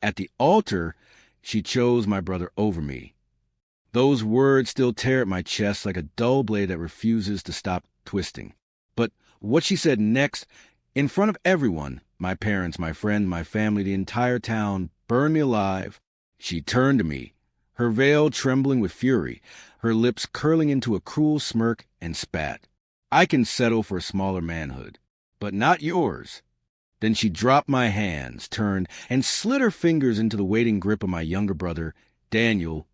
At the altar, she chose my brother over me. Those words still tear at my chest like a dull blade that refuses to stop twisting. But what she said next, in front of everyone, my parents, my friend, my family, the entire town, burned me alive. She turned to me, her veil trembling with fury, her lips curling into a cruel smirk, and spat. "I can settle for a smaller manhood, but not yours." Then she dropped my hands, turned, and slid her fingers into the waiting grip of my younger brother, Daniel,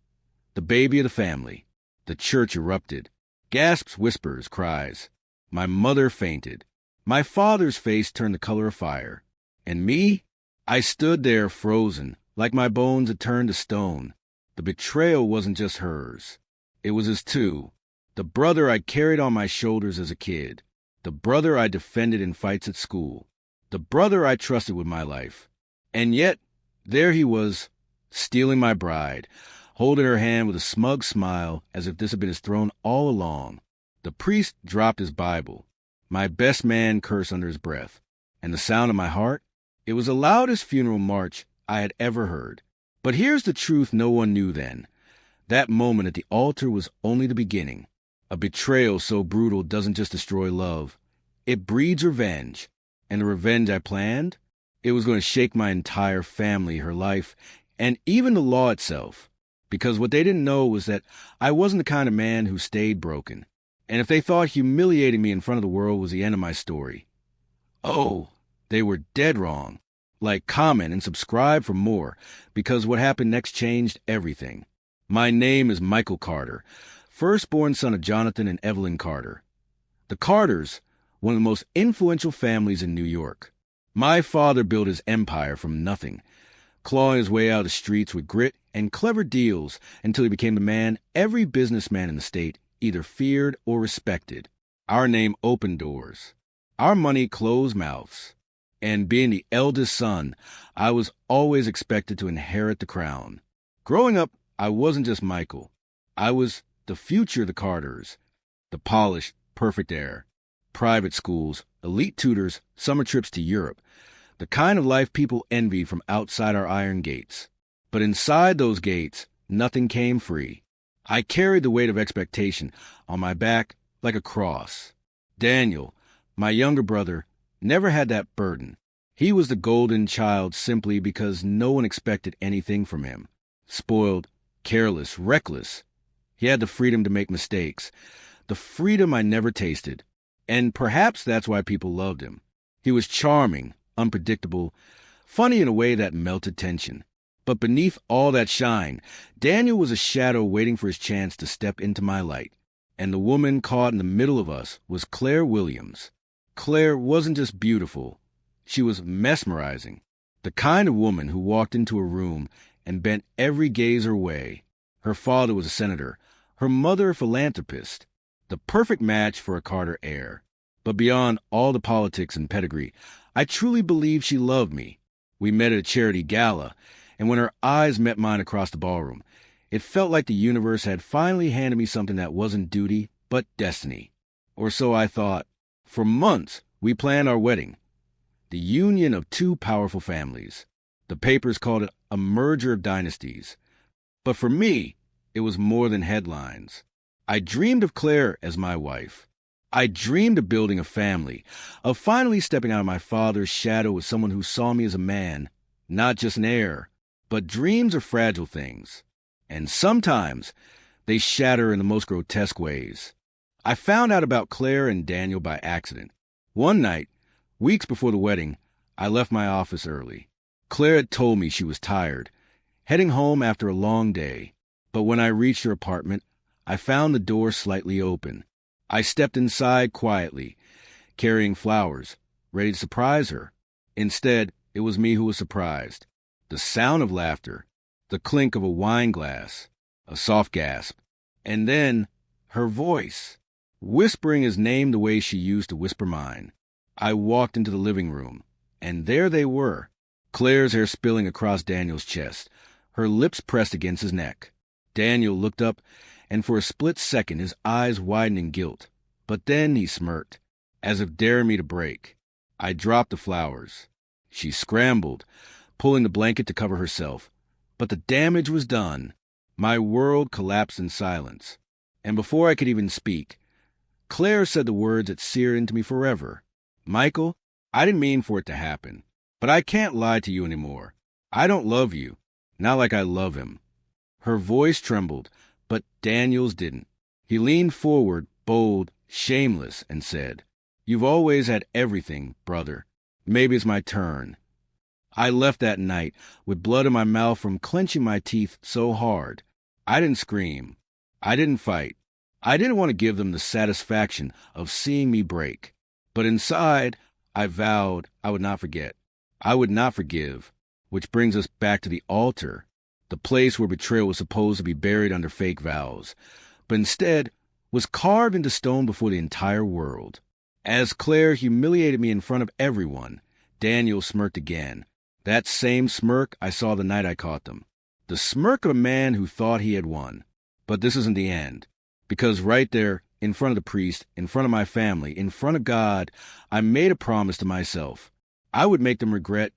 the baby of the family. The church erupted. Gasps, whispers, cries. My mother fainted. My father's face turned the color of fire. And me? I stood there frozen, like my bones had turned to stone. The betrayal wasn't just hers. It was his too. The brother I carried on my shoulders as a kid. The brother I defended in fights at school. The brother I trusted with my life. And yet, there he was, stealing my bride, holding her hand with a smug smile as if this had been his throne all along. The priest dropped his Bible. My best man cursed under his breath. And the sound of my heart? It was the loudest funeral march I had ever heard. But here's the truth no one knew then. That moment at the altar was only the beginning. A betrayal so brutal doesn't just destroy love. It breeds revenge. And the revenge I planned? It was going to shake my entire family, her life, and even the law itself. Because what they didn't know was that I wasn't the kind of man who stayed broken. And if they thought humiliating me in front of the world was the end of my story, oh, they were dead wrong. Like, comment and subscribe for more, because what happened next changed everything. My name is Michael Carter, firstborn son of Jonathan and Evelyn Carter. The Carters, one of the most influential families in New York. My father built his empire from nothing, clawing his way out of the streets with grit and clever deals until he became the man every businessman in the state either feared or respected. Our name opened doors. Our money closed mouths. And being the eldest son, I was always expected to inherit the crown. Growing up, I wasn't just Michael. I was the future of the Carters, the polished, perfect heir. Private schools, elite tutors, summer trips to Europe, the kind of life people envied from outside our iron gates. But inside those gates, nothing came free. I carried the weight of expectation on my back like a cross. Daniel, my younger brother, never had that burden. He was the golden child simply because no one expected anything from him. Spoiled, careless, reckless. He had the freedom to make mistakes, the freedom I never tasted. And perhaps that's why people loved him. He was charming, unpredictable, funny in a way that melted tension. But beneath all that shine, Daniel was a shadow waiting for his chance to step into my light. And the woman caught in the middle of us was Claire Williams. Claire wasn't just beautiful. She was mesmerizing. The kind of woman who walked into a room and bent every gazer away. Her father was a senator. Her mother a philanthropist. The perfect match for a Carter heir. But beyond all the politics and pedigree, I truly believe she loved me. We met at a charity gala, and when her eyes met mine across the ballroom, it felt like the universe had finally handed me something that wasn't duty, but destiny. Or so I thought. For months, we planned our wedding. The union of two powerful families. The papers called it a merger of dynasties. But for me, it was more than headlines. I dreamed of Claire as my wife. I dreamed of building a family, of finally stepping out of my father's shadow with someone who saw me as a man, not just an heir. But dreams are fragile things, and sometimes they shatter in the most grotesque ways. I found out about Claire and Daniel by accident. One night, weeks before the wedding, I left my office early. Claire had told me she was tired, heading home after a long day. But when I reached her apartment, I found the door slightly open. I stepped inside quietly, carrying flowers, ready to surprise her. Instead, it was me who was surprised. The sound of laughter, the clink of a wine glass, a soft gasp, and then her voice, whispering his name the way she used to whisper mine. I walked into the living room, and there they were, Claire's hair spilling across Daniel's chest, her lips pressed against his neck. Daniel looked up, and for a split second his eyes widened in guilt. But then he smirked, as if daring me to break. I dropped the flowers. She scrambled, pulling the blanket to cover herself. But the damage was done. My world collapsed in silence. And before I could even speak, Claire said the words that seared into me forever. Michael, I didn't mean for it to happen, but I can't lie to you anymore. I don't love you, not like I love him. Her voice trembled, but Daniel's didn't. He leaned forward, bold, shameless, and said, "You've always had everything, brother. Maybe it's my turn." I left that night with blood in my mouth from clenching my teeth so hard. I didn't scream. I didn't fight. I didn't want to give them the satisfaction of seeing me break. But inside, I vowed I would not forget. I would not forgive. Which brings us back to the altar, the place where betrayal was supposed to be buried under fake vows, but instead was carved into stone before the entire world. As Claire humiliated me in front of everyone, Daniel smirked again. That same smirk I saw the night I caught them. The smirk of a man who thought he had won. But this isn't the end. Because right there, in front of the priest, in front of my family, in front of God, I made a promise to myself. I would make them regret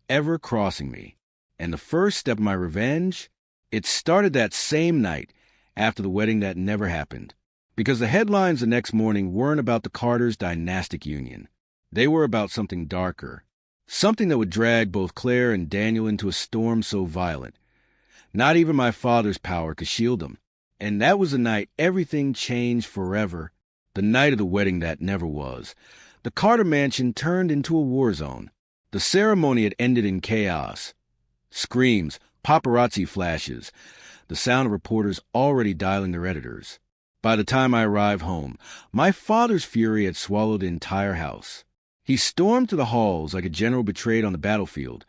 ever crossing me. And the first step of my revenge, it started that same night after the wedding that never happened. Because the headlines the next morning weren't about the Carters' dynastic union. They were about something darker. Something that would drag both Claire and Daniel into a storm so violent. Not even my father's power could shield them. And that was the night everything changed forever. The night of the wedding that never was. The Carter mansion turned into a war zone. The ceremony had ended in chaos. Screams, paparazzi flashes, the sound of reporters already dialing their editors. By the time I arrived home, my father's fury had swallowed the entire house. He stormed to the halls like a general betrayed on the battlefield,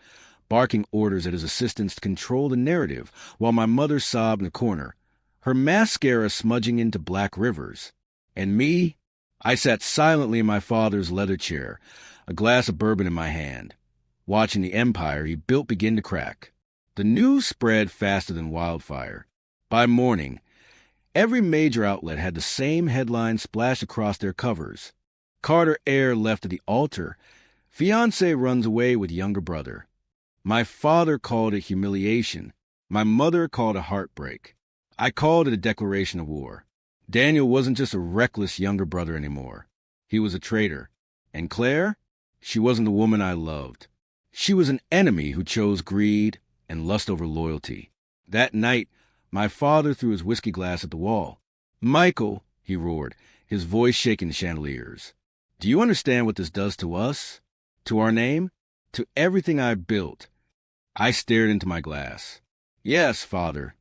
barking orders at his assistants to control the narrative, while my mother sobbed in the corner, her mascara smudging into black rivers. And me? I sat silently in my father's leather chair, a glass of bourbon in my hand, watching the empire he built begin to crack. The news spread faster than wildfire. By morning, every major outlet had the same headline splashed across their covers. Carter heir left at the altar. Fiancé runs away with younger brother. My father called it humiliation. My mother called it heartbreak. I called it a declaration of war. Daniel wasn't just a reckless younger brother anymore. He was a traitor. And Claire? She wasn't the woman I loved. She was an enemy who chose greed and lust over loyalty. That night, my father threw his whiskey glass at the wall. "Michael," he roared, his voice shaking the chandeliers. "Do you understand what this does to us? To our name? To everything I've built?" I stared into my glass. "Yes, father."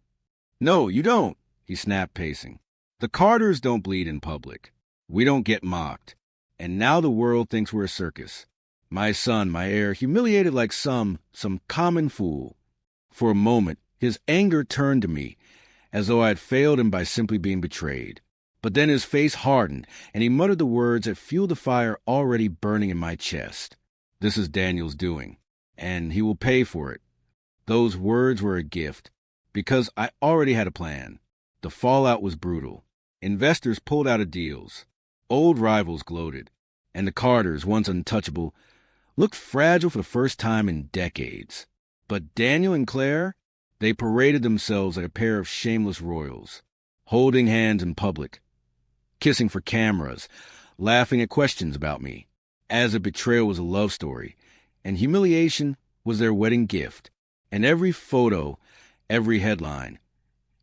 "No, you don't," he snapped, pacing. "The Carters don't bleed in public. We don't get mocked. And now the world thinks we're a circus. My son, my heir, humiliated like some common fool." For a moment, his anger turned to me, as though I had failed him by simply being betrayed. But then his face hardened, and he muttered the words that fueled the fire already burning in my chest. "This is Daniel's doing, and he will pay for it." Those words were a gift, because I already had a plan. The fallout was brutal. Investors pulled out of deals. Old rivals gloated. And the Carters, once untouchable, looked fragile for the first time in decades. But Daniel and Claire, they paraded themselves like a pair of shameless royals, holding hands in public, kissing for cameras, laughing at questions about me, as if betrayal was a love story, and humiliation was their wedding gift. And every photo, every headline,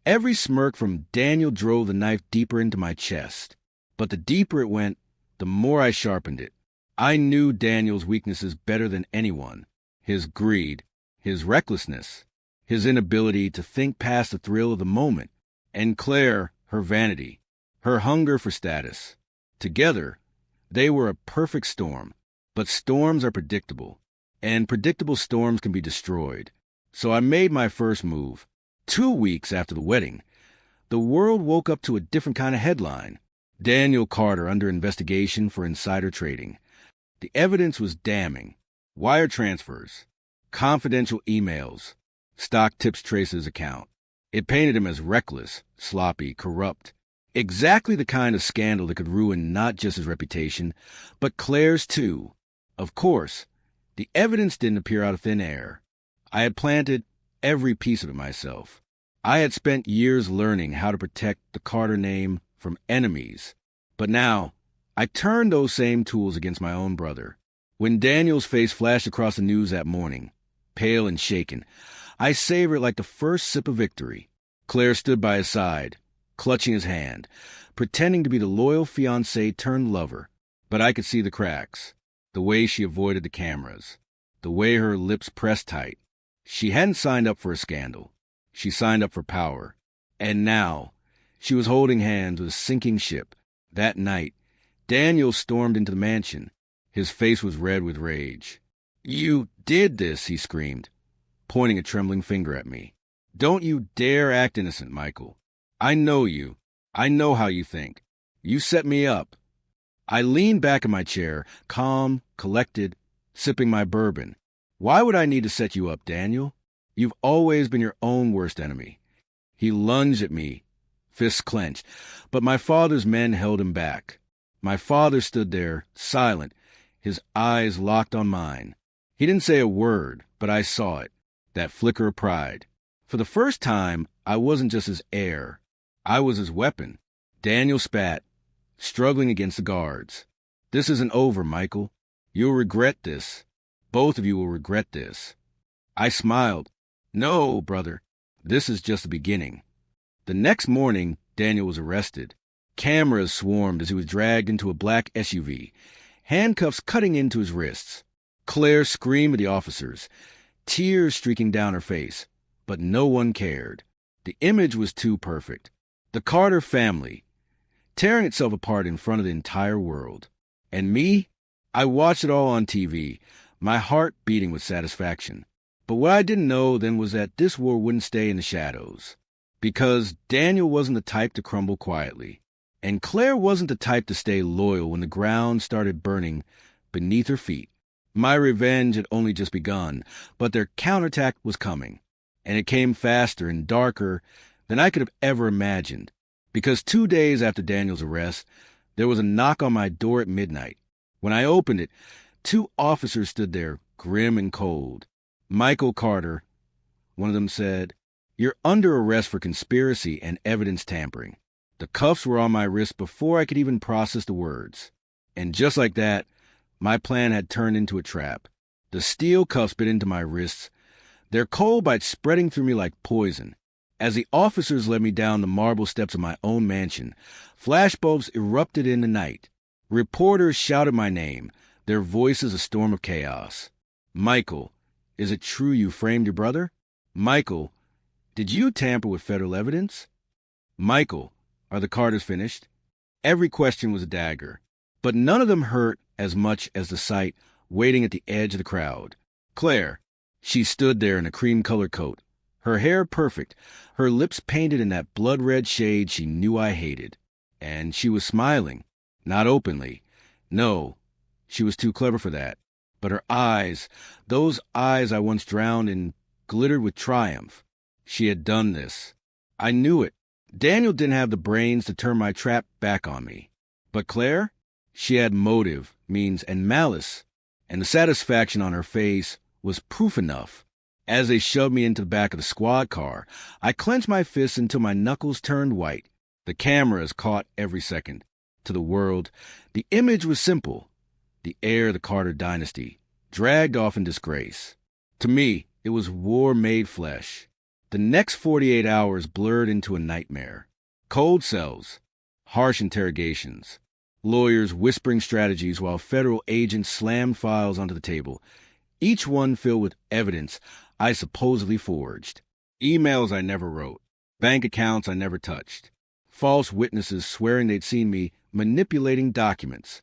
every smirk from Daniel drove the knife deeper into my chest. But the deeper it went, the more I sharpened it. I knew Daniel's weaknesses better than anyone. His greed, his recklessness, his inability to think past the thrill of the moment. And Claire, her vanity, her hunger for status. Together, they were a perfect storm. But storms are predictable, and predictable storms can be destroyed. So I made my first move. 2 weeks after the wedding, the world woke up to a different kind of headline. Daniel Carter under investigation for insider trading. The evidence was damning. Wire transfers, confidential emails, stock tips traces account. It painted him as reckless, sloppy, corrupt. Exactly the kind of scandal that could ruin not just his reputation, but Claire's too. Of course, the evidence didn't appear out of thin air. I had planted every piece of it myself. I had spent years learning how to protect the Carter name from enemies. But now, I turned those same tools against my own brother. When Daniel's face flashed across the news that morning, pale and shaken, I savored it like the first sip of victory. Claire stood by his side, clutching his hand, pretending to be the loyal fiancé turned lover. But I could see the cracks, the way she avoided the cameras, the way her lips pressed tight. She hadn't signed up for a scandal. She signed up for power. And now, she was holding hands with a sinking ship. That night, Daniel stormed into the mansion. His face was red with rage. "You did this," he screamed, pointing a trembling finger at me. "Don't you dare act innocent, Michael. I know you. I know how you think. You set me up." I leaned back in my chair, calm, collected, sipping my bourbon. "Why would I need to set you up, Daniel? You've always been your own worst enemy." He lunged at me, fists clenched, but my father's men held him back. My father stood there, silent, his eyes locked on mine. He didn't say a word, but I saw it, that flicker of pride. For the first time, I wasn't just his heir. I was his weapon. Daniel spat, struggling against the guards. "This isn't over, Michael. You'll regret this. Both of you will regret this." I smiled. "No, brother. This is just the beginning." The next morning, Daniel was arrested. Cameras swarmed as he was dragged into a black SUV, handcuffs cutting into his wrists. Claire screamed at the officers, tears streaking down her face, but no one cared. The image was too perfect. The Carter family, tearing itself apart in front of the entire world. And me? I watched it all on TV, my heart beating with satisfaction. But what I didn't know then was that this war wouldn't stay in the shadows. Because Daniel wasn't the type to crumble quietly. And Claire wasn't the type to stay loyal when the ground started burning beneath her feet. My revenge had only just begun, but their counterattack was coming. And it came faster and darker than I could have ever imagined. Because 2 days after Daniel's arrest, there was a knock on my door at midnight. When I opened it, 2 officers stood there, grim and cold. "Michael Carter," one of them said, "you're under arrest for conspiracy and evidence tampering." The cuffs were on my wrist before I could even process the words. And just like that, my plan had turned into a trap. The steel cuffs bit into my wrists, their cold bite spreading through me like poison. As the officers led me down the marble steps of my own mansion, flashbulbs erupted in the night. Reporters shouted my name, their voices a storm of chaos. "Michael, is it true you framed your brother? Michael, did you tamper with federal evidence? Michael, are the Carters finished?" Every question was a dagger, but none of them hurt as much as the sight waiting at the edge of the crowd. Claire. She stood there in a cream-colored coat, her hair perfect, her lips painted in that blood-red shade she knew I hated. And she was smiling, not openly. No, she was too clever for that. But her eyes, those eyes I once drowned in, glittered with triumph. She had done this. I knew it. Daniel didn't have the brains to turn my trap back on me. But Claire? She had motive, means, and malice. And the satisfaction on her face was proof enough. As they shoved me into the back of the squad car, I clenched my fists until my knuckles turned white. The cameras caught every second. To the world, the image was simple. The heir of the Carter dynasty, dragged off in disgrace. To me, it was war made flesh. The next 48 hours blurred into a nightmare. Cold cells, harsh interrogations, lawyers whispering strategies while federal agents slammed files onto the table, each one filled with evidence I supposedly forged. Emails I never wrote, bank accounts I never touched, false witnesses swearing they'd seen me manipulating documents.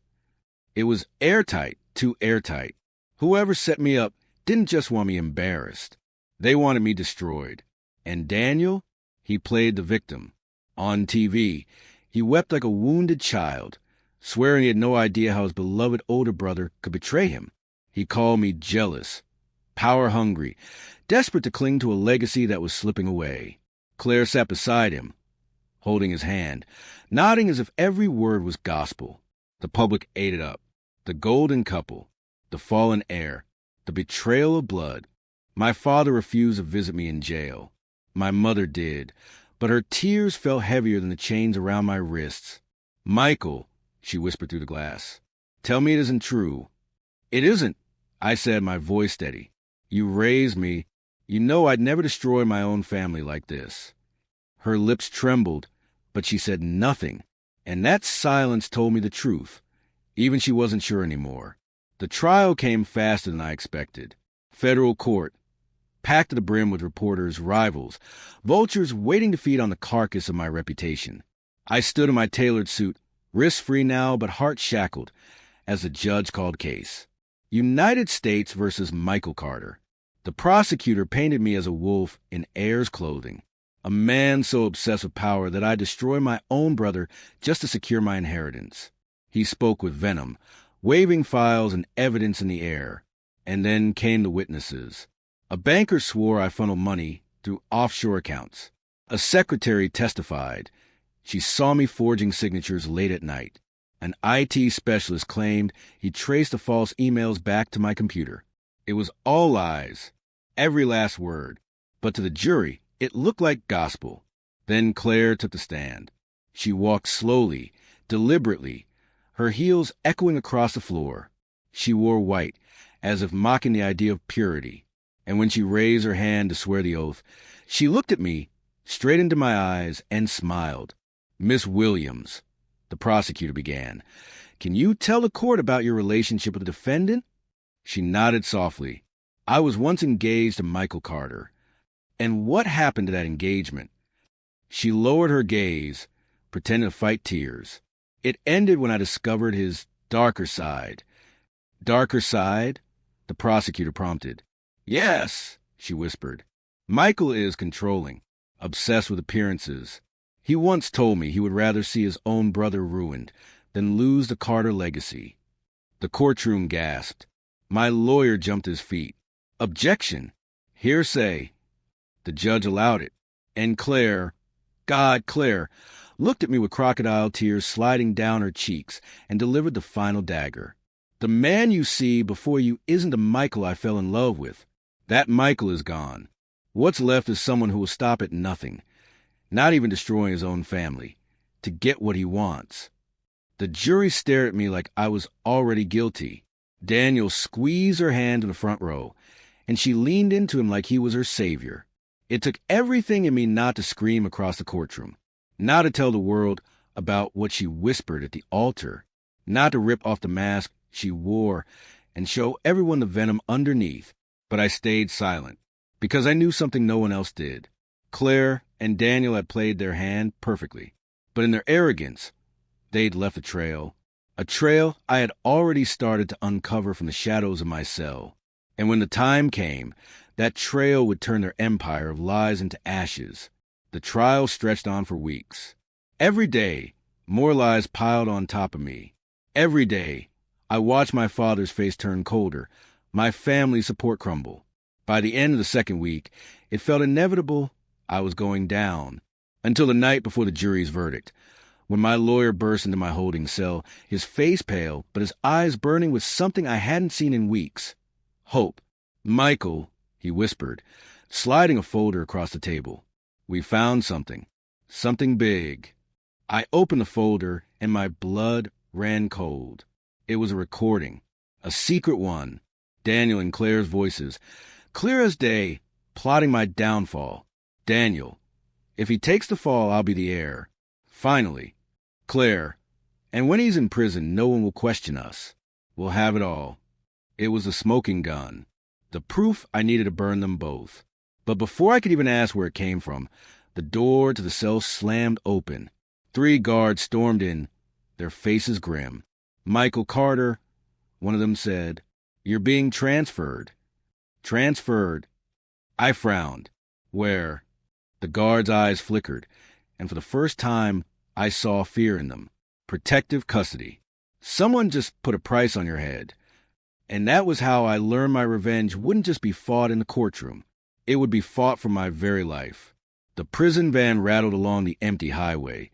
It was airtight, too airtight. Whoever set me up didn't just want me embarrassed. They wanted me destroyed. And Daniel? He played the victim. On TV, he wept like a wounded child, swearing he had no idea how his beloved older brother could betray him. He called me jealous, power-hungry, desperate to cling to a legacy that was slipping away. Claire sat beside him, holding his hand, nodding as if every word was gospel. The public ate it up. The golden couple, the fallen heir, the betrayal of blood. My father refused to visit me in jail. My mother did, but her tears fell heavier than the chains around my wrists. "Michael," she whispered through the glass, "tell me it isn't true." "It isn't," I said, my voice steady. "You raised me. You know I'd never destroy my own family like this." Her lips trembled, but she said nothing, and that silence told me the truth. Even she wasn't sure anymore. The trial came faster than I expected. Federal court, packed to the brim with reporters, rivals, vultures waiting to feed on the carcass of my reputation. I stood in my tailored suit, wrist-free now but heart-shackled, as the judge called case. United States versus Michael Carter. The prosecutor painted me as a wolf in Ayer's clothing, a man so obsessed with power that I'd destroy my own brother just to secure my inheritance. He spoke with venom, waving files and evidence in the air. And then came the witnesses. A banker swore I funneled money through offshore accounts. A secretary testified. She saw me forging signatures late at night. An IT specialist claimed he traced the false emails back to my computer. It was all lies, every last word. But to the jury, it looked like gospel. Then Claire took the stand. She walked slowly, deliberately, her heels echoing across the floor. She wore white, as if mocking the idea of purity. And when she raised her hand to swear the oath, she looked at me, straight into my eyes, and smiled. "Miss Williams," the prosecutor began, "can you tell the court about your relationship with the defendant?" She nodded softly. "I was once engaged to Michael Carter." "And what happened to that engagement?" She lowered her gaze, pretending to fight tears. "It ended when I discovered his darker side." "Darker side?" the prosecutor prompted. "Yes," she whispered. "Michael is controlling, obsessed with appearances. He once told me he would rather see his own brother ruined than lose the Carter legacy." The courtroom gasped. My lawyer jumped to his feet. "Objection! Hearsay!" The judge allowed it. And Claire, looked at me with crocodile tears sliding down her cheeks and delivered the final dagger. "The man you see before you isn't the Michael I fell in love with. That Michael is gone. What's left is someone who will stop at nothing, not even destroying his own family, to get what he wants." The jury stared at me like I was already guilty. Daniel squeezed her hand in the front row, and she leaned into him like he was her savior. It took everything in me not to scream across the courtroom, not to tell the world about what she whispered at the altar, not to rip off the mask she wore and show everyone the venom underneath. But I stayed silent, because I knew something no one else did. Claire and Daniel had played their hand perfectly, but in their arrogance, they'd left a trail I had already started to uncover from the shadows of my cell. And when the time came, that trail would turn their empire of lies into ashes. The trial stretched on for weeks. Every day, more lies piled on top of me. Every day, I watched my father's face turn colder, my family's support crumble. By the end of the second week, it felt inevitable I was going down. Until the night before the jury's verdict, when my lawyer burst into my holding cell, his face pale, but his eyes burning with something I hadn't seen in weeks. Hope. "Michael," he whispered, sliding a folder across the table. "We found something. Something big." I opened the folder, and my blood ran cold. It was a recording. A secret one. Daniel and Claire's voices, clear as day, plotting my downfall. Daniel: "If he takes the fall, I'll be the heir." Finally. Claire: "And when he's in prison, no one will question us. We'll have it all." It was a smoking gun. The proof I needed to burn them both. But before I could even ask where it came from, the door to the cell slammed open. 3 guards stormed in, their faces grim. "Michael Carter," one of them said, "you're being transferred." Transferred. I frowned. "Where?" The guard's eyes flickered, and for the first time, I saw fear in them. Protective custody. Someone just put a price on your head. And that was how I learned my revenge wouldn't just be fought in the courtroom. It would be fought for my very life. The prison van rattled along the empty highway,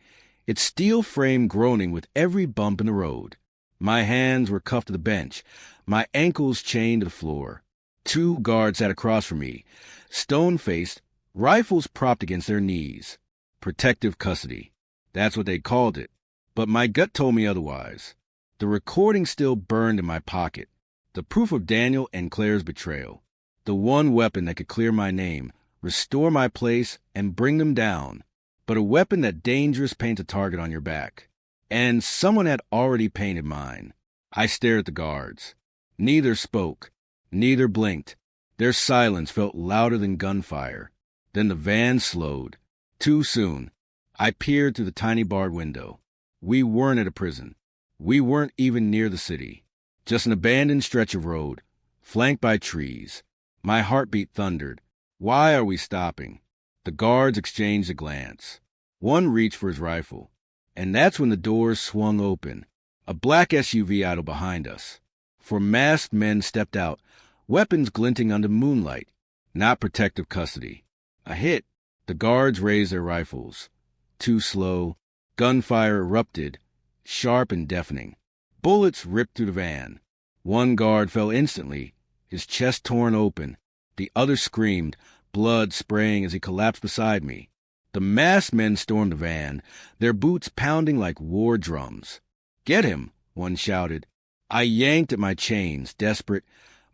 its steel frame groaning with every bump in the road. My hands were cuffed to the bench, my ankles chained to the floor. Two guards sat across from me, stone-faced, rifles propped against their knees. Protective custody. That's what they called it. But my gut told me otherwise. The recording still burned in my pocket. The proof of Daniel and Claire's betrayal. The one weapon that could clear my name, restore my place, and bring them down. But a weapon that dangerous paints a target on your back. And someone had already painted mine. I stared at the guards. Neither spoke. Neither blinked. Their silence felt louder than gunfire. Then the van slowed. Too soon. I peered through the tiny barred window. We weren't at a prison. We weren't even near the city. Just an abandoned stretch of road, flanked by trees. My heartbeat thundered. Why are we stopping? The guards exchanged a glance. One reached for his rifle. And that's when the doors swung open. A black SUV idled behind us. Four masked men stepped out, weapons glinting under moonlight. Not protective custody. A hit. The guards raised their rifles. Too slow. Gunfire erupted, sharp and deafening. Bullets ripped through the van. One guard fell instantly, his chest torn open. The other screamed, blood spraying as he collapsed beside me. The masked men stormed the van, their boots pounding like war drums. "Get him!" one shouted. I yanked at my chains, desperate,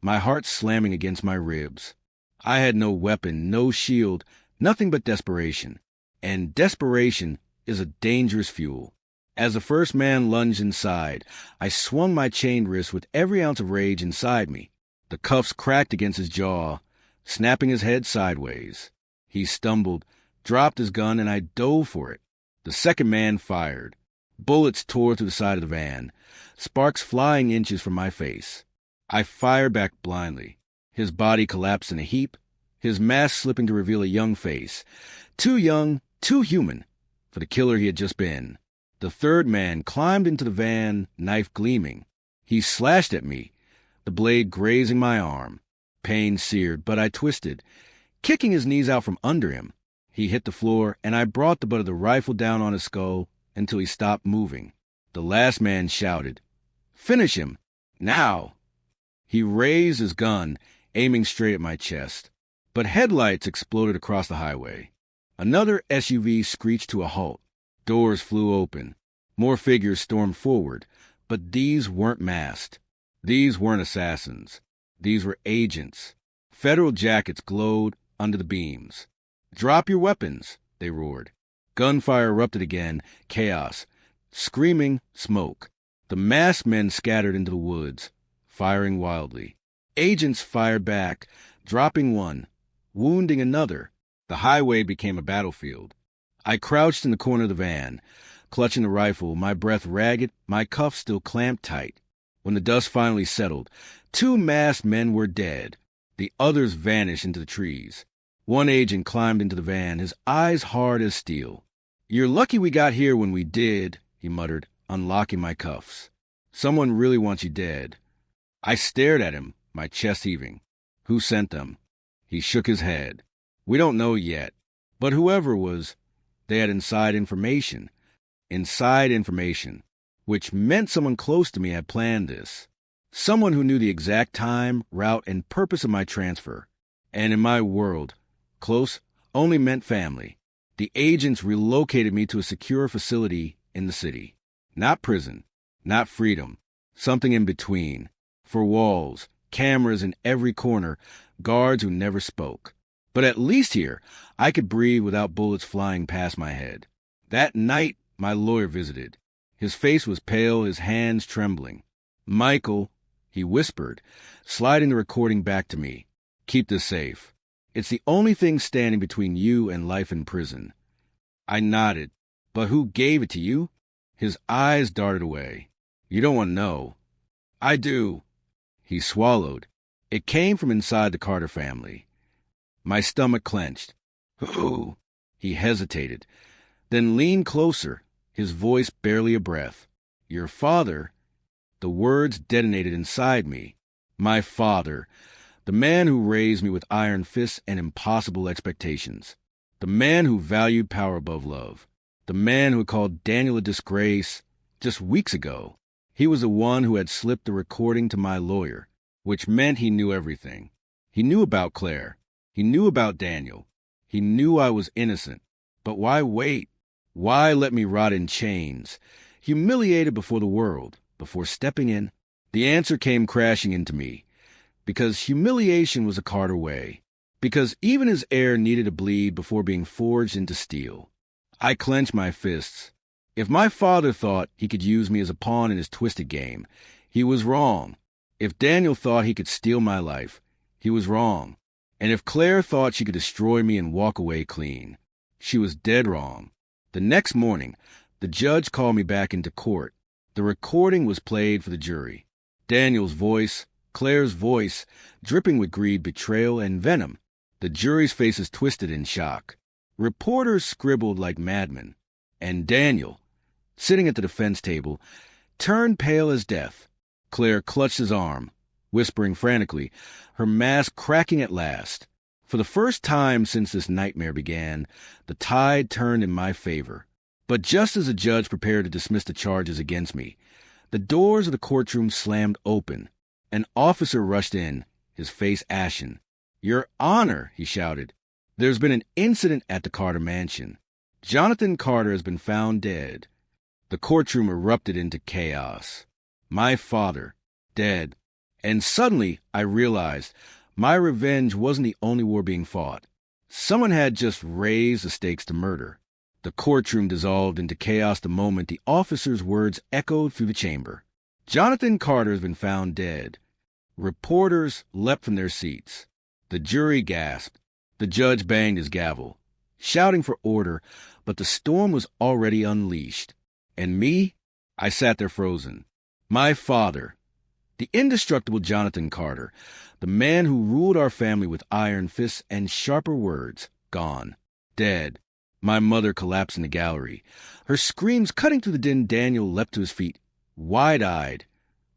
my heart slamming against my ribs. I had no weapon, no shield, nothing but desperation. And desperation is a dangerous fuel. As the first man lunged inside, I swung my chained wrist with every ounce of rage inside me. The cuffs cracked against his jaw, snapping his head sideways. He stumbled, dropped his gun, and I dove for it. The second man fired. Bullets tore through the side of the van, sparks flying inches from my face. I fired back blindly. His body collapsed in a heap, his mask slipping to reveal a young face. Too young, too human, for the killer he had just been. The third man climbed into the van, knife gleaming. He slashed at me, the blade grazing my arm. Pain seared, but I twisted, kicking his knees out from under him. He hit the floor, and I brought the butt of the rifle down on his skull until he stopped moving. The last man shouted, "Finish him! Now!" He raised his gun, aiming straight at my chest. But headlights exploded across the highway. Another SUV screeched to a halt. Doors flew open. More figures stormed forward. But these weren't masked. These weren't assassins. These were agents. Federal jackets glowed under the beams. "Drop your weapons," they roared. Gunfire erupted again, chaos. Screaming, smoke. The masked men scattered into the woods, firing wildly. Agents fired back, dropping one, wounding another. The highway became a battlefield. I crouched in the corner of the van, clutching the rifle, my breath ragged, my cuffs still clamped tight. When the dust finally settled, 2 masked men were dead. The others vanished into the trees. One agent climbed into the van, his eyes hard as steel. "You're lucky we got here when we did," he muttered, unlocking my cuffs. "Someone really wants you dead." I stared at him, my chest heaving. "Who sent them?" He shook his head. "We don't know yet. But whoever was, they had inside information. Inside information. Which meant someone close to me had planned this. Someone who knew the exact time, route, and purpose of my transfer. And in my world, close only meant family. The agents relocated me to a secure facility in the city. Not prison. Not freedom. Something in between. 4 walls, cameras in every corner, guards who never spoke. But at least here, I could breathe without bullets flying past my head. That night, my lawyer visited. His face was pale, his hands trembling. "Michael," he whispered, sliding the recording back to me. "Keep this safe. It's the only thing standing between you and life in prison." I nodded. "But who gave it to you?" His eyes darted away. "You don't want to know." "I do." He swallowed. "It came from inside the Carter family." My stomach clenched. "Who?" He hesitated, then leaned closer, his voice barely a breath. "Your father." The words detonated inside me. My father. The man who raised me with iron fists and impossible expectations. The man who valued power above love. The man who called Daniel a disgrace just weeks ago. He was the one who had slipped the recording to my lawyer, which meant he knew everything. He knew about Claire. He knew about Daniel. He knew I was innocent. But why wait? Why let me rot in chains, humiliated before the world, before stepping in? The answer came crashing into me. Because humiliation was a Carter way. Because even his heir needed to bleed before being forged into steel. I clenched my fists. If my father thought he could use me as a pawn in his twisted game, he was wrong. If Daniel thought he could steal my life, he was wrong. And if Claire thought she could destroy me and walk away clean, she was dead wrong. The next morning, the judge called me back into court. The recording was played for the jury. Daniel's voice, Claire's voice, dripping with greed, betrayal, and venom. The jury's faces twisted in shock. Reporters scribbled like madmen. And Daniel, sitting at the defense table, turned pale as death. Claire clutched his arm, whispering frantically, her mask cracking at last. For the first time since this nightmare began, the tide turned in my favor. But just as the judge prepared to dismiss the charges against me, the doors of the courtroom slammed open. An officer rushed in, his face ashen. "Your Honor," he shouted, "there's been an incident at the Carter mansion. Jonathan Carter has been found dead." The courtroom erupted into chaos. My father, dead. And suddenly I realized my revenge wasn't the only war being fought. Someone had just raised the stakes to murder. The courtroom dissolved into chaos the moment the officer's words echoed through the chamber. Jonathan Carter has been found dead. Reporters leapt from their seats. The jury gasped. The judge banged his gavel, shouting for order, but the storm was already unleashed. And me? I sat there frozen. My father, the indestructible Jonathan Carter, the man who ruled our family with iron fists and sharper words, gone, dead. My mother collapsed in the gallery. Her screams cutting through the din. Daniel leapt to his feet, wide-eyed,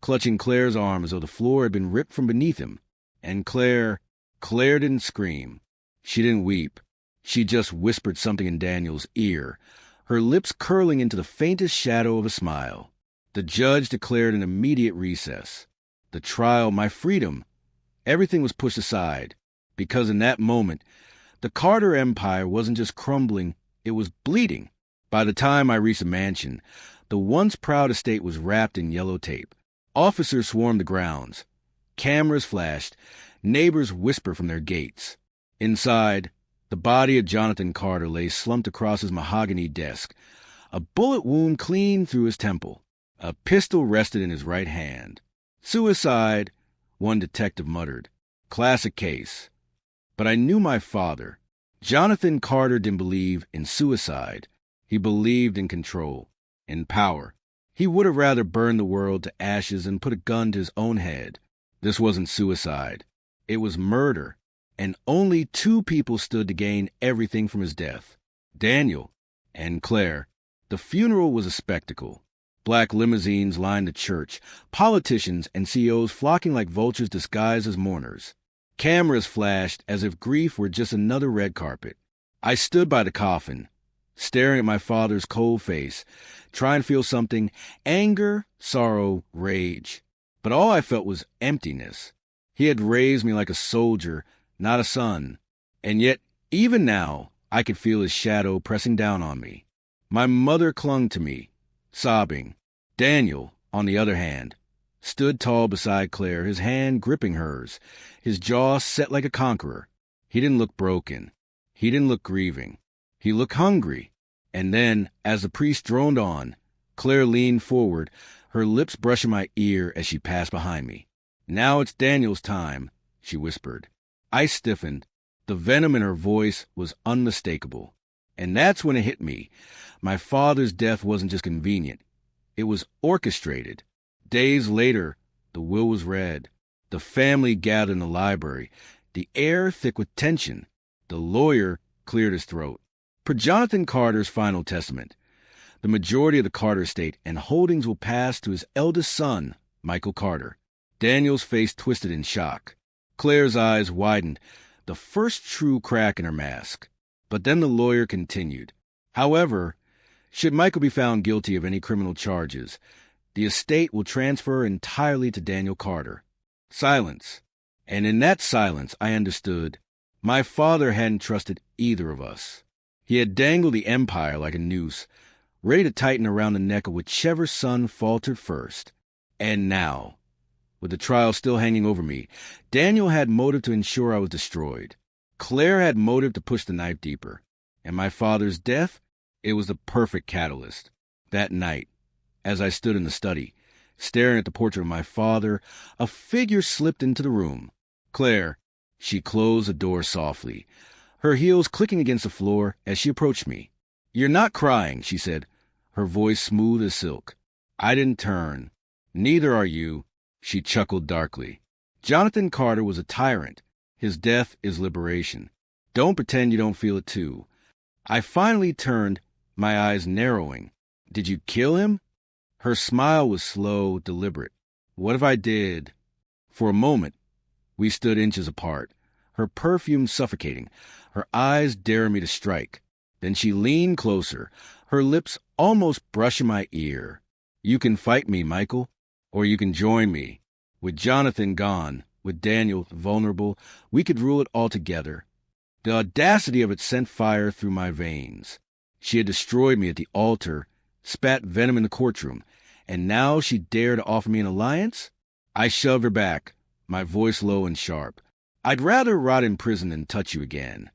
clutching Claire's arm as though the floor had been ripped from beneath him. And Claire didn't scream. She didn't weep. She just whispered something in Daniel's ear, her lips curling into the faintest shadow of a smile. The judge declared an immediate recess. The trial, my freedom, everything was pushed aside, because in that moment, the Carter Empire wasn't just crumbling, it was bleeding. By the time I reached the mansion, the once proud estate was wrapped in yellow tape. Officers swarmed the grounds. Cameras flashed. Neighbors whispered from their gates. Inside, the body of Jonathan Carter lay slumped across his mahogany desk, a bullet wound clean through his temple. A pistol rested in his right hand. "Suicide," one detective muttered. "Classic case." But I knew my father. Jonathan Carter didn't believe in suicide. He believed in control, in power. He would have rather burned the world to ashes than put a gun to his own head. This wasn't suicide. It was murder. And only two people stood to gain everything from his death: Daniel and Claire. The funeral was a spectacle. Black limousines lined the church, politicians and CEOs flocking like vultures disguised as mourners. Cameras flashed as if grief were just another red carpet. I stood by the coffin, staring at my father's cold face, trying to feel something: anger, sorrow, rage. But all I felt was emptiness. He had raised me like a soldier, not a son. And yet, even now, I could feel his shadow pressing down on me. My mother clung to me, sobbing. Daniel, on the other hand, stood tall beside Claire, his hand gripping hers, his jaw set like a conqueror. He didn't look broken. He didn't look grieving. He looked hungry. And then, as the priest droned on, Claire leaned forward, her lips brushing my ear as she passed behind me. "Now it's Daniel's time," she whispered. I stiffened. The venom in her voice was unmistakable. And that's when it hit me. My father's death wasn't just convenient. It was orchestrated. Days later, the will was read. The family gathered in the library, the air thick with tension. The lawyer cleared his throat. Per Jonathan Carter's final testament, the majority of the Carter estate and holdings will pass to his eldest son, Michael Carter. Daniel's face twisted in shock. Claire's eyes widened, the first true crack in her mask. But then the lawyer continued. However, should Michael be found guilty of any criminal charges, the estate will transfer entirely to Daniel Carter. Silence. And in that silence, I understood. My father hadn't trusted either of us. He had dangled the empire like a noose, ready to tighten around the neck of whichever son faltered first. And now, with the trial still hanging over me, Daniel had motive to ensure I was destroyed. Claire had motive to push the knife deeper. And my father's death? It was the perfect catalyst. That night, as I stood in the study, staring at the portrait of my father, a figure slipped into the room. Claire. She closed the door softly, her heels clicking against the floor as she approached me. "You're not crying," she said, her voice smooth as silk. I didn't turn. "Neither are you," she chuckled darkly. "Jonathan Carter was a tyrant. His death is liberation. Don't pretend you don't feel it too." I finally turned, my eyes narrowing. "Did you kill him?" Her smile was slow, deliberate. "What if I did?" For a moment, we stood inches apart, her perfume suffocating, her eyes daring me to strike. Then she leaned closer, her lips almost brushing my ear. "You can fight me, Michael, or you can join me. With Jonathan gone, with Daniel vulnerable, we could rule it all together." The audacity of it sent fire through my veins. She had destroyed me at the altar, spat venom in the courtroom, and now she dared to offer me an alliance? I shoved her back, my voice low and sharp. "I'd rather rot in prison than touch you again."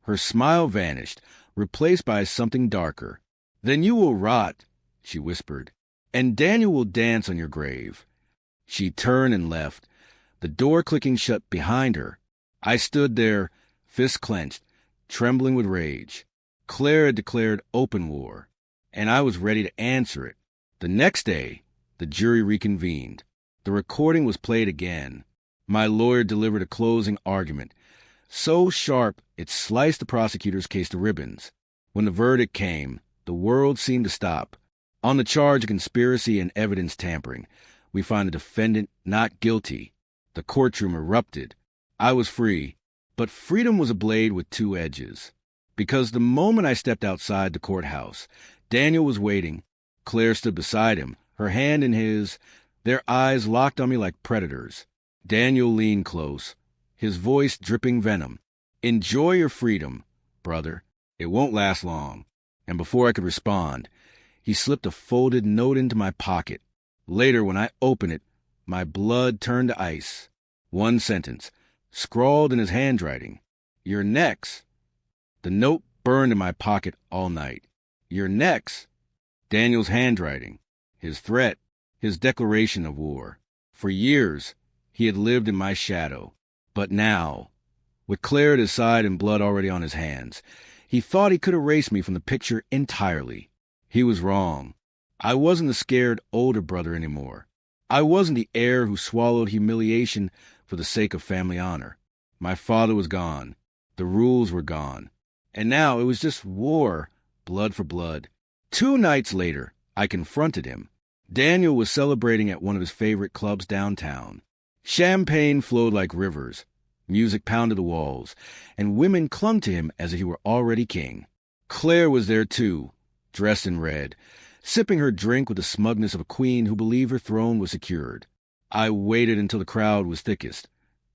Her smile vanished, replaced by something darker. "Then you will rot," she whispered, "and Daniel will dance on your grave." She turned and left, the door clicking shut behind her. I stood there, fists clenched, trembling with rage. Claire had declared open war, and I was ready to answer it. The next day, the jury reconvened. The recording was played again. My lawyer delivered a closing argument, so sharp it sliced the prosecutor's case to ribbons. When the verdict came, the world seemed to stop. On the charge of conspiracy and evidence tampering, we find the defendant not guilty. The courtroom erupted. I was free, but freedom was a blade with two edges. Because the moment I stepped outside the courthouse, Daniel was waiting. Claire stood beside him, her hand in his, their eyes locked on me like predators. Daniel leaned close, his voice dripping venom. "Enjoy your freedom, brother. It won't last long." And before I could respond, he slipped a folded note into my pocket. Later, when I opened it, my blood turned to ice. One sentence, scrawled in his handwriting. "You're next." The note burned in my pocket all night. "You're next." Daniel's handwriting, his threat, his declaration of war. For years, he had lived in my shadow. But now, with Claire at his side and blood already on his hands, he thought he could erase me from the picture entirely. He was wrong. I wasn't the scared older brother anymore. I wasn't the heir who swallowed humiliation for the sake of family honor. My father was gone. The rules were gone. And now it was just war, blood for blood. 2 nights later, I confronted him. Daniel was celebrating at one of his favorite clubs downtown. Champagne flowed like rivers. Music pounded the walls, and women clung to him as if he were already king. Claire was there too, dressed in red, sipping her drink with the smugness of a queen who believed her throne was secured. I waited until the crowd was thickest,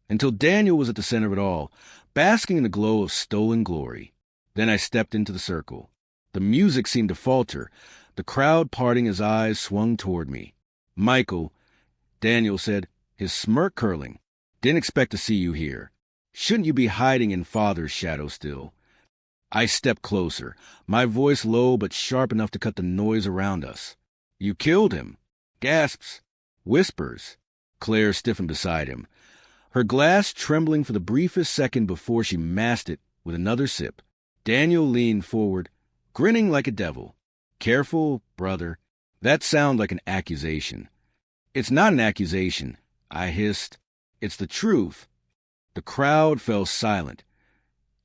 until Daniel was at the center of it all, basking in the glow of stolen glory. Then I stepped into the circle. The music seemed to falter. The crowd parting his eyes swung toward me. "Michael," Daniel said, his smirk curling. "Didn't expect to see you here. Shouldn't you be hiding in Father's shadow still?" I stepped closer, my voice low but sharp enough to cut the noise around us. "You killed him." Gasps, whispers. Claire stiffened beside him, her glass trembling for the briefest second before she masked it with another sip. Daniel leaned forward, grinning like a devil. "Careful, brother. That sounds like an accusation." "It's not an accusation," I hissed. "It's the truth." The crowd fell silent,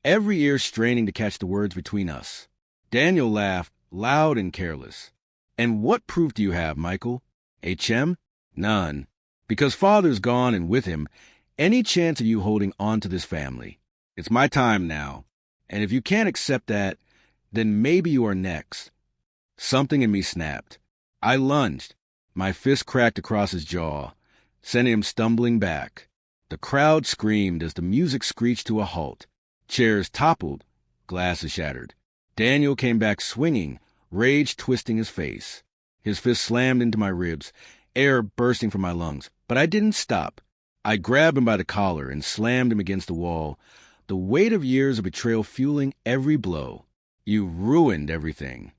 every ear straining to catch the words between us. Daniel laughed, loud and careless. "And what proof do you have, Michael?" "HM? None. Because Father's gone, and with him, any chance of you holding on to this family. It's my time now. And if you can't accept that, then maybe you are next." Something in me snapped. I lunged. My fist cracked across his jaw, sending him stumbling back. The crowd screamed as the music screeched to a halt. Chairs toppled, glasses shattered. Daniel came back swinging, rage twisting his face. His fist slammed into my ribs, air bursting from my lungs. But I didn't stop. I grabbed him by the collar and slammed him against the wall, the weight of years of betrayal fueling every blow. You ruined everything.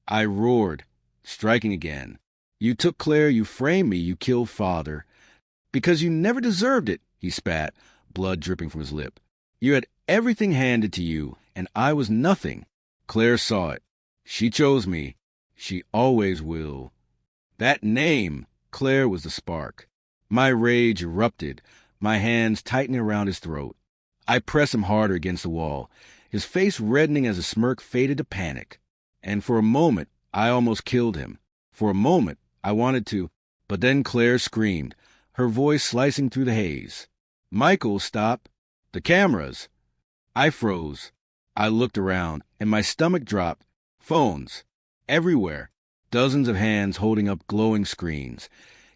I roared, striking again. You took Claire, you framed me, you killed father. Because you never deserved it, he spat, blood dripping from his lip. You had everything handed to you, and I was nothing. Claire saw it. She chose me. She always will. That name, Claire, was the spark. My rage erupted, my hands tightening around his throat. I pressed him harder against the wall, his face reddening as a smirk faded to panic. And for a moment, I almost killed him. For a moment, I wanted to, but then Claire screamed, her voice slicing through the haze. Michael, stop. The cameras. I froze. I looked around, and my stomach dropped. Phones. Everywhere. Dozens of hands holding up glowing screens,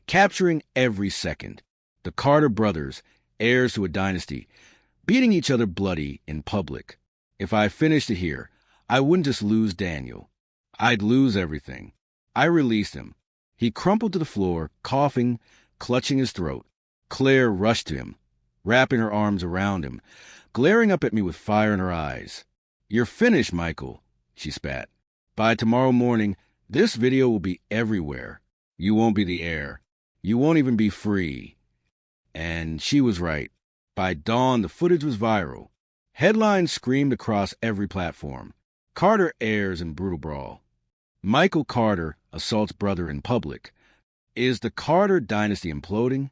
capturing every second. The Carter brothers, heirs to a dynasty, beating each other bloody in public. If I finished it here, I wouldn't just lose Daniel. I'd lose everything. I released him. He crumpled to the floor, coughing, clutching his throat. Claire rushed to him, wrapping her arms around him, glaring up at me with fire in her eyes. You're finished, Michael, she spat. By tomorrow morning, this video will be everywhere. You won't be the heir. You won't even be free. And she was right. By dawn, the footage was viral. Headlines screamed across every platform. Carter heirs in brutal brawl. Michael Carter assaults brother in public. Is the Carter dynasty imploding?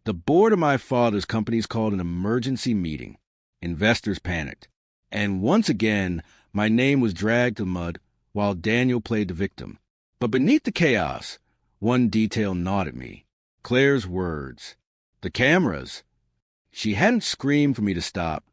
The board of my father's companies called an emergency meeting. Investors panicked. And once again, my name was dragged to the mud while Daniel played the victim. But beneath the chaos, one detail gnawed at me. Claire's words. The cameras. She hadn't screamed for me to stop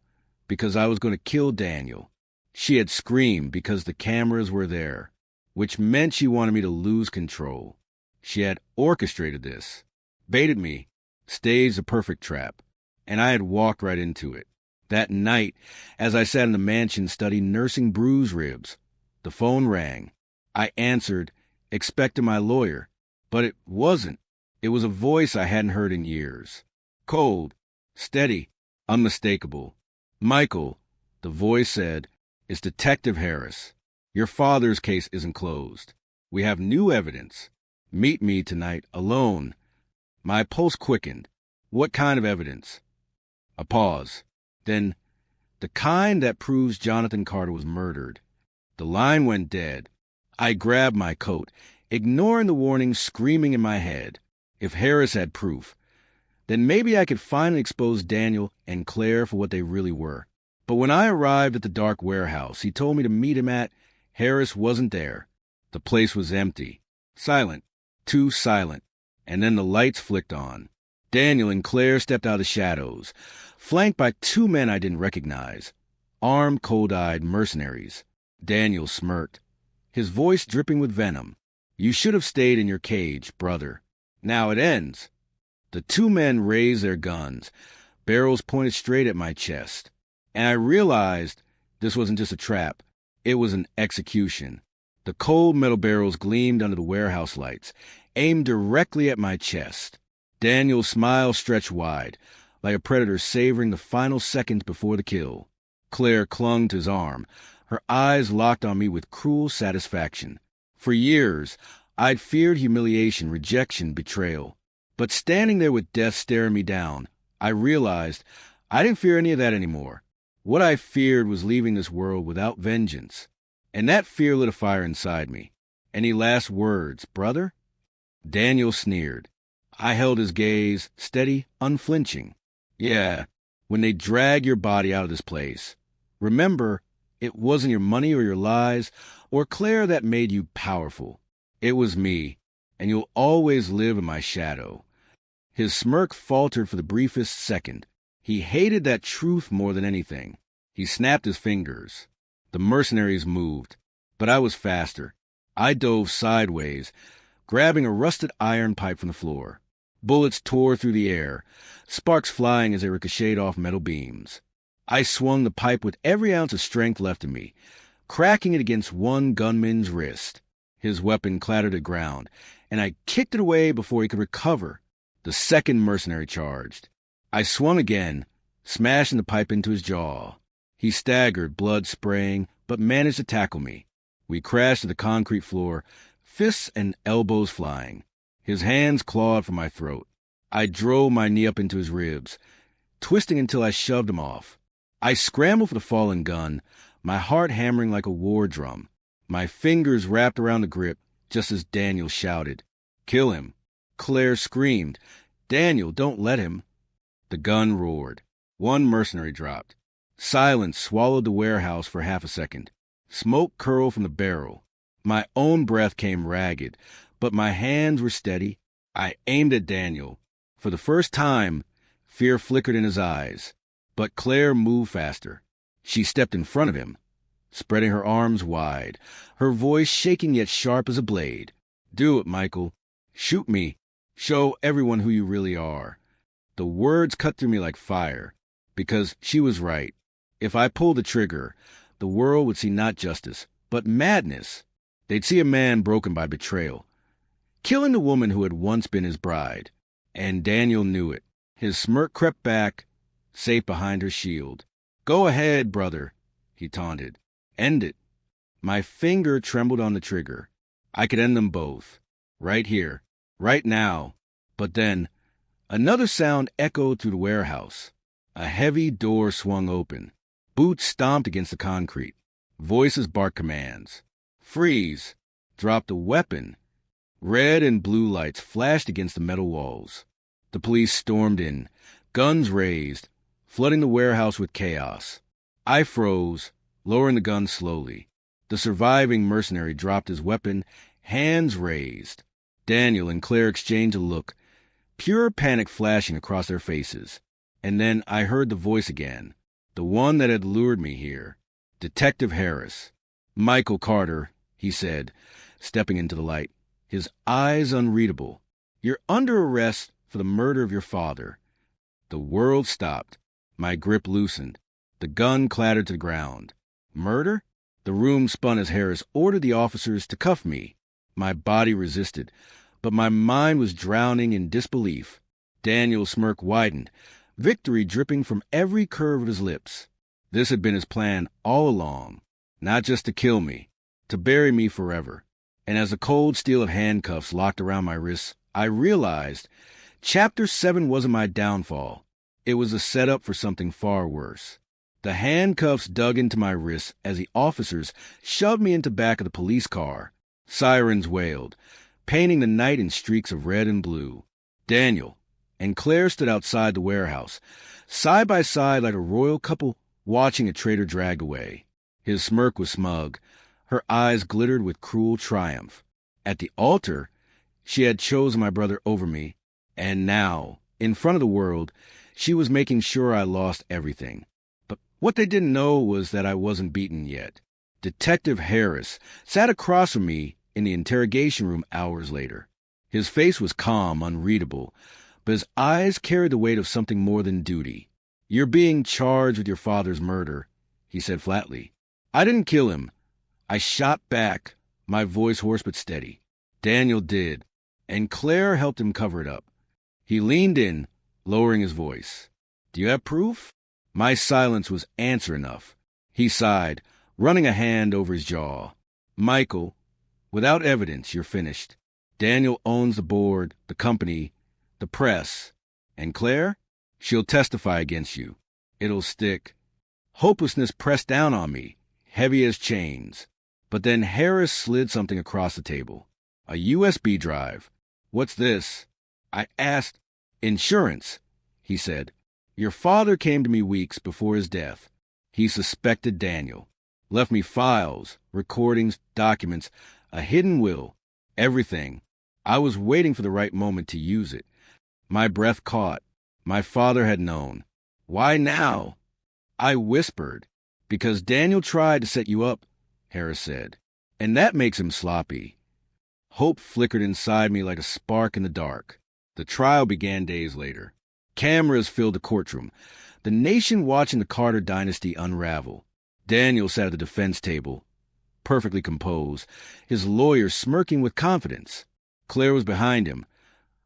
because I was going to kill Daniel. She had screamed because the cameras were there, which meant she wanted me to lose control. She had orchestrated this, baited me, staged a perfect trap, and I had walked right into it. That night, as I sat in the mansion study nursing bruised ribs, the phone rang. I answered, expecting my lawyer, but it wasn't. It was a voice I hadn't heard in years. Cold, steady, unmistakable. Michael, the voice said, it's Detective Harris. Your father's case isn't closed. We have new evidence. Meet me tonight alone. My pulse quickened. What kind of evidence? A pause. Then, the kind that proves Jonathan Carter was murdered. The line went dead. I grabbed my coat, ignoring the warning screaming in my head. If Harris had proof, then maybe I could finally expose Daniel and Claire for what they really were. But when I arrived at the dark warehouse he told me to meet him at, Harris wasn't there. The place was empty. Silent. Too silent. And then the lights flicked on. Daniel and Claire stepped out of the shadows, flanked by two men I didn't recognize. Armed, cold-eyed mercenaries. Daniel smirked, his voice dripping with venom. You should have stayed in your cage, brother. Now it ends. The two men raised their guns, barrels pointed straight at my chest. And I realized this wasn't just a trap. It was an execution. The cold metal barrels gleamed under the warehouse lights, aimed directly at my chest. Daniel's smile stretched wide, like a predator savoring the final seconds before the kill. Claire clung to his arm, her eyes locked on me with cruel satisfaction. For years, I'd feared humiliation, rejection, betrayal. But standing there with death staring me down, I realized I didn't fear any of that anymore. What I feared was leaving this world without vengeance. And that fear lit a fire inside me. Any last words, brother? Daniel sneered. I held his gaze, steady, unflinching. Yeah, when they drag your body out of this place, remember, it wasn't your money or your lies or Claire that made you powerful. It was me, and you'll always live in my shadow. His smirk faltered for the briefest second. He hated that truth more than anything. He snapped his fingers. The mercenaries moved, but I was faster. I dove sideways, grabbing a rusted iron pipe from the floor. Bullets tore through the air, sparks flying as they ricocheted off metal beams. I swung the pipe with every ounce of strength left in me, cracking it against one gunman's wrist. His weapon clattered to the ground, and I kicked it away before he could recover. The second mercenary charged. I swung again, smashing the pipe into his jaw. He staggered, blood spraying, but managed to tackle me. We crashed to the concrete floor, fists and elbows flying. His hands clawed for my throat. I drove my knee up into his ribs, twisting until I shoved him off. I scrambled for the fallen gun, my heart hammering like a war drum. My fingers wrapped around the grip just as Daniel shouted, "Kill him." Claire screamed, "Daniel, don't let him." The gun roared. One mercenary dropped. Silence swallowed the warehouse for half a second. Smoke curled from the barrel. My own breath came ragged, but my hands were steady. I aimed at Daniel. For the first time, fear flickered in his eyes. But Claire moved faster. She stepped in front of him, spreading her arms wide, her voice shaking yet sharp as a blade. "Do it, Michael. Shoot me. Show everyone who you really are." The words cut through me like fire, because she was right. If I pulled the trigger, the world would see not justice, but madness. They'd see a man broken by betrayal, killing the woman who had once been his bride. And Daniel knew it. His smirk crept back, safe behind her shield. "Go ahead, brother," he taunted. "End it." My finger trembled on the trigger. I could end them both. Right here. Right now. But then, another sound echoed through the warehouse. A heavy door swung open. Boots stomped against the concrete. Voices barked commands. "Freeze." "Drop the weapon." Red and blue lights flashed against the metal walls. The police stormed in, guns raised, flooding the warehouse with chaos. I froze, lowering the gun slowly. The surviving mercenary dropped his weapon, hands raised. Daniel and Claire exchanged a look, pure panic flashing across their faces. And then I heard the voice again, the one that had lured me here. Detective Harris. "Michael Carter," he said, stepping into the light, his eyes unreadable. "You're under arrest for the murder of your father." The world stopped. My grip loosened. The gun clattered to the ground. Murder? The room spun as Harris ordered the officers to cuff me. My body resisted, but my mind was drowning in disbelief. Daniel's smirk widened, victory dripping from every curve of his lips. This had been his plan all along, not just to kill me, to bury me forever. And as the cold steel of handcuffs locked around my wrists, I realized Chapter 7 wasn't my downfall. It was a setup for something far worse. The handcuffs dug into my wrists as the officers shoved me into back of the police car. Sirens wailed, painting the night in streaks of red and blue. Daniel and Claire stood outside the warehouse, side by side like a royal couple watching a traitor dragged away. His smirk was smug. Her eyes glittered with cruel triumph. At the altar, she had chosen my brother over me, and now, in front of the world, she was making sure I lost everything. But what they didn't know was that I wasn't beaten yet. Detective Harris sat across from me in the interrogation room hours later. His face was calm, unreadable, but his eyes carried the weight of something more than duty. "You're being charged with your father's murder," he said flatly. "I didn't kill him." I shot back, my voice hoarse but steady. "Daniel did, and Claire helped him cover it up." He leaned in, lowering his voice. "Do you have proof?" My silence was answer enough. He sighed, running a hand over his jaw. "Michael, without evidence, you're finished. Daniel owns the board, the company, the press. And Claire? She'll testify against you. It'll stick." Hopelessness pressed down on me, heavy as chains. But then Harris slid something across the table. A USB drive. "What's this?" I asked. "Insurance," he said. "Your father came to me weeks before his death. He suspected Daniel. Left me files, recordings, documents, a hidden will, everything. I was waiting for the right moment to use it. My breath caught. My father had known. Why now?" I whispered. "Because Daniel tried to set you up," Harris said. "And that makes him sloppy." Hope flickered inside me like a spark in the dark. The trial began days later. Cameras filled the courtroom, the nation watching the Carter dynasty unravel. Daniel sat at the defense table, perfectly composed, his lawyer smirking with confidence. Claire was behind him,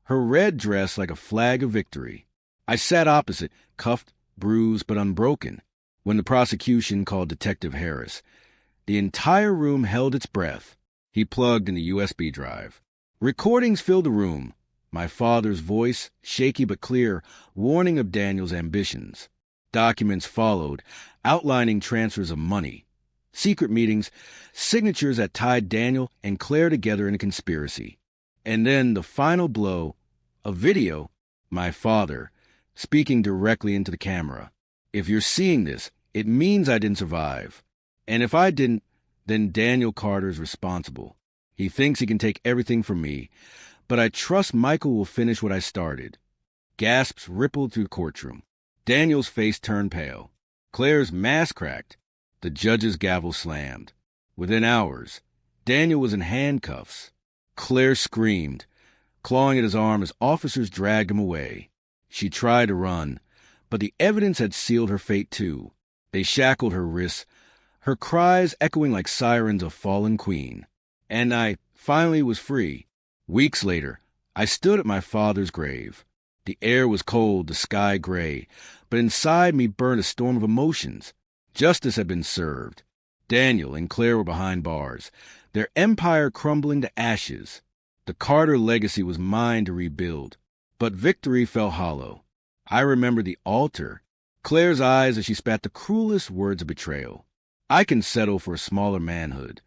her red dress like a flag of victory. I sat opposite, cuffed, bruised, but unbroken. When the prosecution called Detective Harris, the entire room held its breath. He plugged in the USB drive. Recordings filled the room. My father's voice, shaky but clear, warning of Daniel's ambitions. Documents followed, outlining transfers of money. Secret meetings, signatures that tied Daniel and Claire together in a conspiracy. And then the final blow, a video, my father, speaking directly into the camera. If you're seeing this, it means I didn't survive. And if I didn't, then Daniel Carter's responsible. He thinks he can take everything from me, but I trust Michael will finish what I started. Gasps rippled through the courtroom. Daniel's face turned pale. Claire's mask cracked. The judge's gavel slammed. Within hours, Daniel was in handcuffs. Claire screamed, clawing at his arm as officers dragged him away. She tried to run, but the evidence had sealed her fate too. They shackled her wrists, her cries echoing like sirens of fallen queen. And I finally was free. Weeks later, I stood at my father's grave. The air was cold, the sky gray, but inside me burned a storm of emotions. Justice had been served. Daniel and Claire were behind bars, their empire crumbling to ashes. The Carter legacy was mine to rebuild. But victory fell hollow. I remember the altar, Claire's eyes as she spat the cruelest words of betrayal. I can settle for a smaller manhood.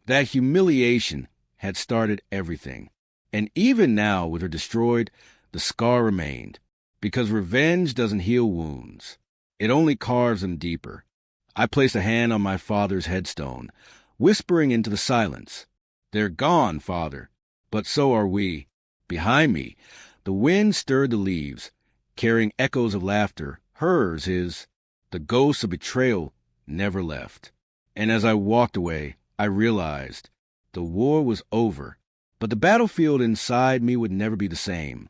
That humiliation had started everything. And even now, with her destroyed, the scar remained. Because revenge doesn't heal wounds. It only carves them deeper. I placed a hand on my father's headstone, whispering into the silence. They're gone, Father. But so are we. Behind me, the wind stirred the leaves, carrying echoes of laughter. Hers, his. The ghost of betrayal never left. And as I walked away, I realized the war was over, but the battlefield inside me would never be the same.